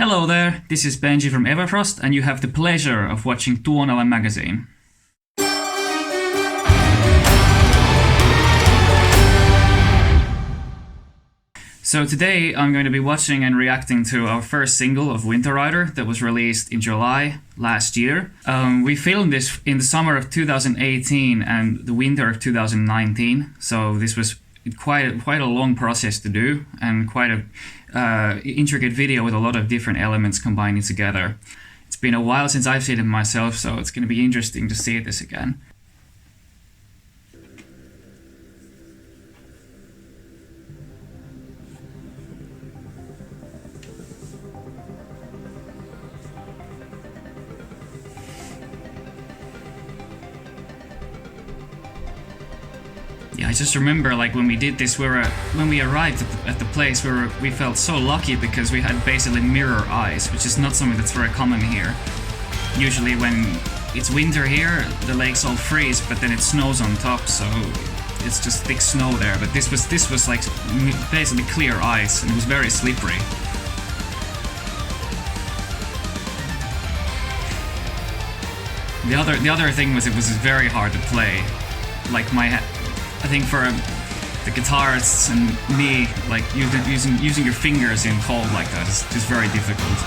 Hello there, this is Benji from EVERFROST, and you have the pleasure of watching Tuonela magazine. So today I'm going to be watching and reacting to our first single of Winterider that was released in July last year. We filmed this in the summer of 2018 and the winter of 2019, so this was quite a long process to do and quite a intricate video with a lot of different elements combining together. It's been a while since I've seen it myself, so it's going to be interesting to see this again. Yeah, I just remember like when we did this, when we arrived at the place, we felt so lucky because we had basically mirror eyes, which is not something that's very common here. Usually when it's winter here, the lakes all freeze, but then it snows on top, so it's just thick snow there. But this was like basically clear ice, and it was very slippery. The other thing was it was very hard to play. Like I think for the guitarists and me, like using your fingers in cold like that is just very difficult.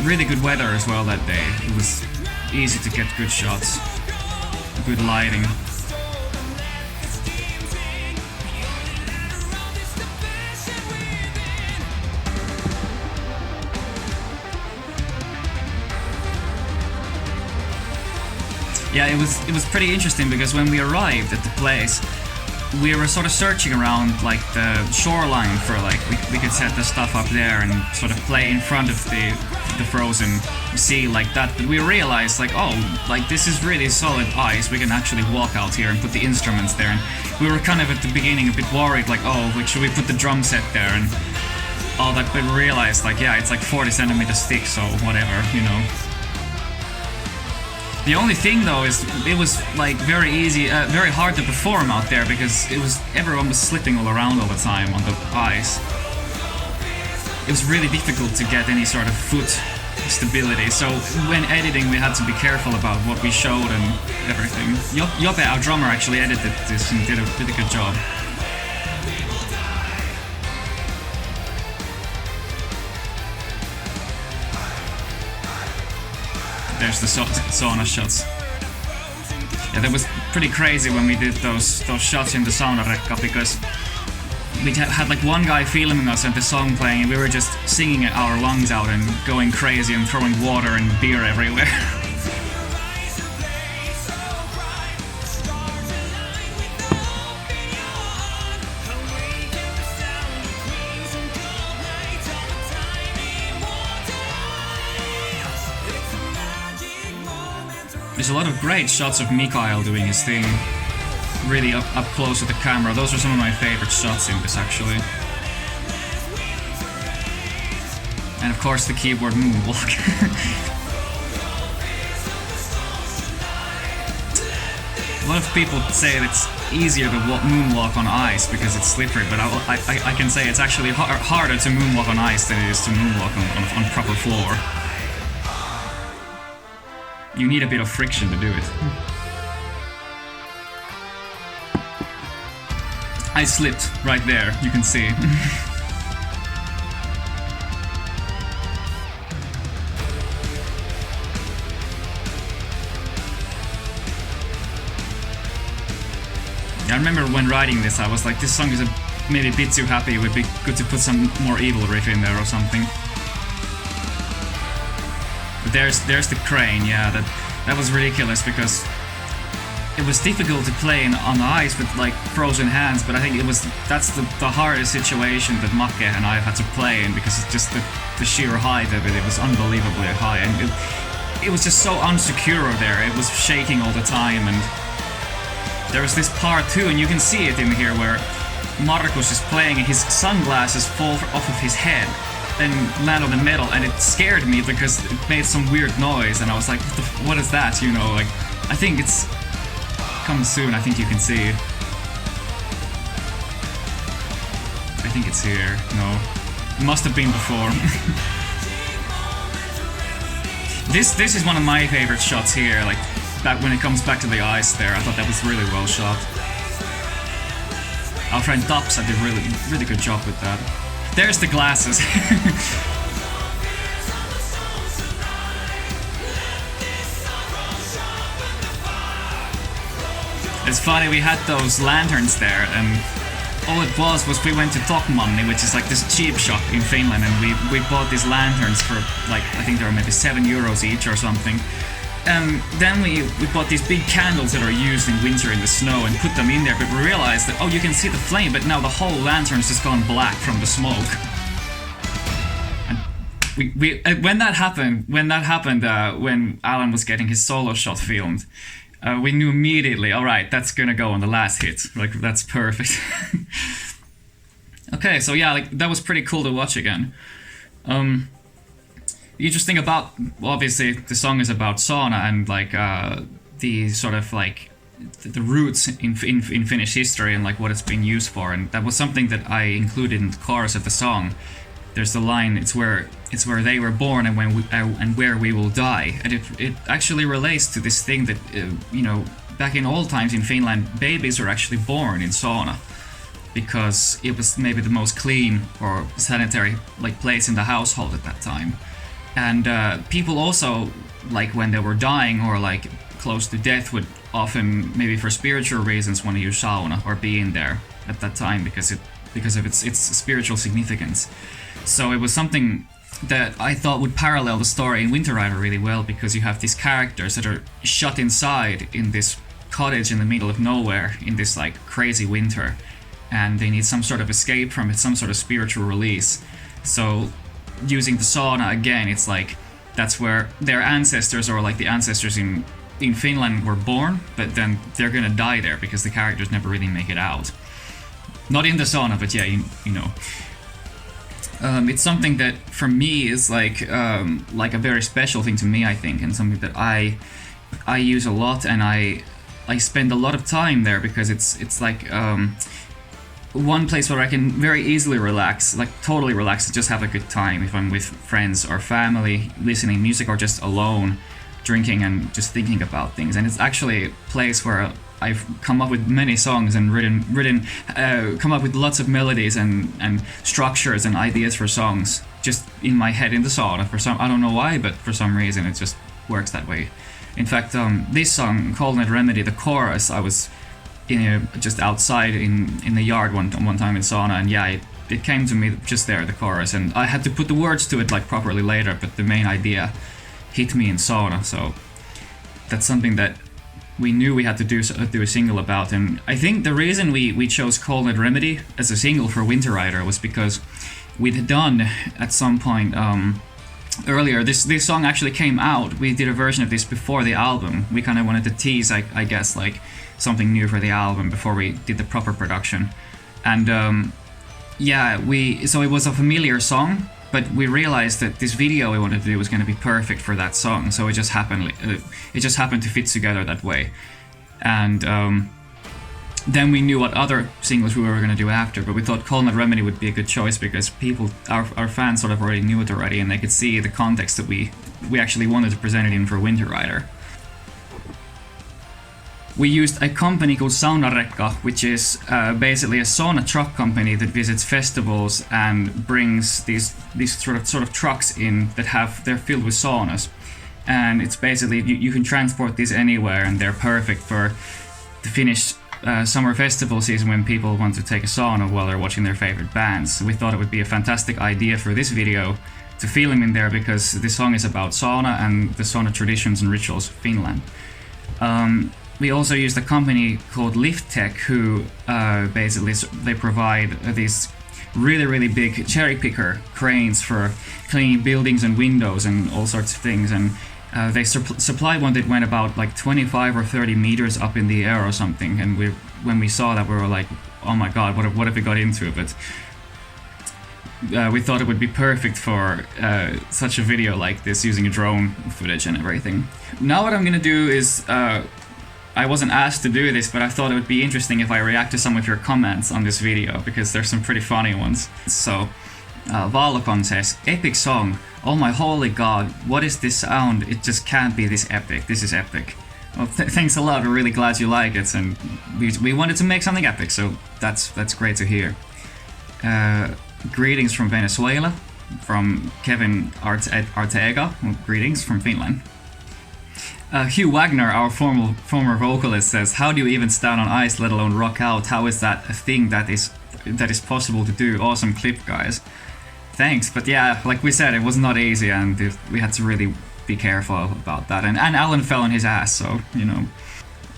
Really good weather as well that day. It was easy to get good shots, good lighting. Yeah, it was pretty interesting because when we arrived at the place, we were sort of searching around like the shoreline for like we could set the stuff up there and sort of play in front of the frozen sea like that. But we realized like, oh, like this is really solid ice. We can actually walk out here and put the instruments there. And we were kind of at the beginning a bit worried, like, oh, like, should we put the drum set there and all that? But we realized like, yeah, it's like 40 centimeters thick, so whatever, you know. The only thing though is it was like very hard to perform out there because everyone was slipping all around all the time on the ice. It was really difficult to get any sort of foot stability, so when editing we had to be careful about what we showed and everything. Jope, our drummer, actually edited this and did a good job. There's the sauna shots. Yeah, that was pretty crazy when we did those shots in the sauna rekka because we had like one guy filming us and the song playing and we were just singing our lungs out and going crazy and throwing water and beer everywhere. There's a lot of great shots of Mikael doing his thing, really up close with the camera. Those are some of my favorite shots in this, actually. And of course the keyboard moonwalk. A lot of people say that it's easier to moonwalk on ice because it's slippery, but I can say it's actually harder to moonwalk on ice than it is to moonwalk on proper floor. You need a bit of friction to do it. I slipped right there, you can see. I remember when writing this, I was like, this song is maybe a bit too happy, it would be good to put some more evil riff in there or something. There's the crane, yeah, that was ridiculous because it was difficult to play on the ice with like frozen hands, but I think that's the hardest situation that Make and I had to play in because it's just the sheer height of it was unbelievably high and it was just so unsecure there. It was shaking all the time, and there was this part too, and you can see it in here where Markus is playing and his sunglasses fall off of his head and land on the metal, and it scared me because it made some weird noise and I was like, what is that, you know, like, I think it's coming soon, I think you can see it. I think it's here, no. Must have been before. This is one of my favorite shots here, like back when it comes back to the ice there. I thought that was really well shot. Our friend Dops did a really good job with that. There's the glasses. It's funny, we had those lanterns there, and all it was we went to Tokmanni, which is like this cheap shop in Finland, and we bought these lanterns for like, I think they were maybe €7 each or something. And then we bought these big candles that are used in winter in the snow and put them in there, but we realized that, oh, you can see the flame, but now the whole lantern's just gone black from the smoke. And when that happened, when Alan was getting his solo shot filmed, we knew immediately, all right, that's gonna go on the last hit. Like, that's perfect. Okay, so yeah, like that was pretty cool to watch again. You just think about, obviously, the song is about sauna and like the sort of like the roots in Finnish history and like what it's been used for, and that was something that I included in the chorus of the song. There's the line, it's where they were born and and where we will die, and it actually relates to this thing that you know, back in old times in Finland, babies were actually born in sauna because it was maybe the most clean or sanitary like place in the household at that time, and people also, like when they were dying or like close to death, would often, maybe for spiritual reasons, want to use sauna or be in there at that time because of its spiritual significance. So it was something that I thought would parallel the story in Winterider really well, because you have these characters that are shut inside in this cottage in the middle of nowhere in this like crazy winter, and they need some sort of escape from it, some sort of spiritual release. So using the sauna again, it's like that's where their ancestors, or like the ancestors in Finland, were born, but then they're gonna die there because the characters never really make it out. Not in the sauna, but yeah, you know. It's something that for me is like a very special thing to me, I think, and something that I use a lot, and I spend a lot of time there because it's like one place where I can very easily relax, like totally relax and just have a good time if I'm with friends or family, listening music, or just alone, drinking and just thinking about things. And it's actually a place where I've come up with many songs and come up with lots of melodies and structures and ideas for songs just in my head in the sauna. I don't know why, but for some reason it just works that way. In fact, this song, Cold Remedy, the chorus, I was just outside in the yard one time in sauna, and yeah, it came to me just there, the chorus, and I had to put the words to it like properly later, but the main idea hit me in sauna, so that's something that we knew we had to do a single about. And I think the reason we chose Cold Remedy as a single for Winterider was because we'd done at some point earlier, this song actually came out. We did a version of this before the album. We kind of wanted to tease, I guess, like something new for the album before we did the proper production. And yeah, so it was a familiar song, but we realized that this video we wanted to do was going to be perfect for that song. So it just happened to fit together that way. And then we knew what other singles we were going to do after, but we thought Cold Remedy would be a good choice because our fans sort of already knew it already, and they could see the context that we actually wanted to present it in for Winterider. We used a company called Saunarekka, which is basically a sauna truck company that visits festivals and brings these sort of trucks in that they're filled with saunas, and it's basically you can transport these anywhere, and they're perfect for the Finnish summer festival season when people want to take a sauna while they're watching their favorite bands. So we thought it would be a fantastic idea for this video to film in there, because this song is about sauna and the sauna traditions and rituals of Finland. We also used a company called Lifttech, who basically they provide these really big cherry picker cranes for cleaning buildings and windows and all sorts of things. And they supplied one that went about like 25 or 30 meters up in the air or something. And when we saw that, we were like, oh my god, what if we got into it? But we thought it would be perfect for such a video like this, using a drone footage and everything. Now what I'm gonna do is I wasn't asked to do this, but I thought it would be interesting if I react to some of your comments on this video, because there's some pretty funny ones. So Valkon says, epic song. Oh my holy god, what is this sound? It just can't be this epic. This is epic. Well, thanks a lot. We're really glad you like it, and we wanted to make something epic, so that's great to hear. Greetings from Venezuela, from Kevin Arteaga. Greetings from Finland. Hugh Wagner, our former vocalist, says, "How do you even stand on ice, let alone rock out? How is that a thing that is possible to do? Awesome clip, guys." Thanks, but yeah, like we said, it was not easy, and we had to really be careful about that. And Alan fell on his ass, so you know.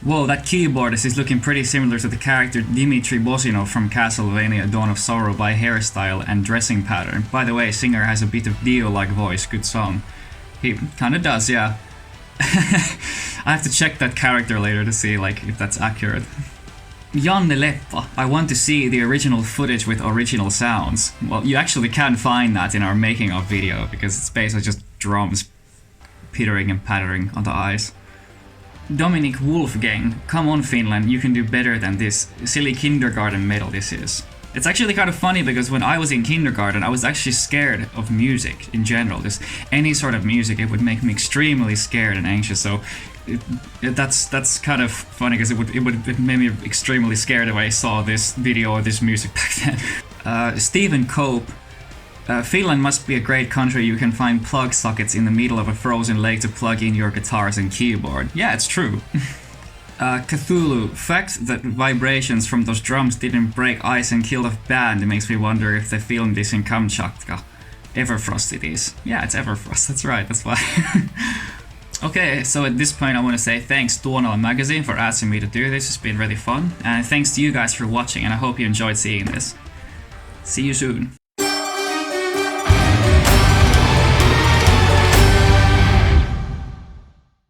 Whoa, that keyboard is looking pretty similar to the character Dimitri Bosinov from Castlevania Dawn of Sorrow by hairstyle and dressing pattern. By the way, singer has a bit of Dio-like voice, good song. He kinda does, yeah. I have to check that character later to see like if that's accurate. Janne Leppa, I want to see the original footage with original sounds. Well, you actually can find that in our making of video, because it's basically just drums pittering and pattering on the ice. Dominic Wolfgang, come on Finland, you can do better than this. Silly kindergarten metal this is. It's actually kind of funny because when I was in kindergarten, I was actually scared of music in general. Just any sort of music, it would make me extremely scared and anxious. So that's kind of funny because it made me extremely scared if I saw this video or this music back then. Stephen Cope, Finland must be a great country. You can find plug sockets in the middle of a frozen lake to plug in your guitars and keyboard. Yeah, it's true. Cthulhu, fact that vibrations from those drums didn't break ice and kill the band makes me wonder if they filmed this in Kamchatka. EVERFROST it is. Yeah, it's EVERFROST, that's right, that's why. Okay, so at this point I want to say thanks Tuonela magazine for asking me to do this. It's been really fun, and thanks to you guys for watching, and I hope you enjoyed seeing this. See you soon.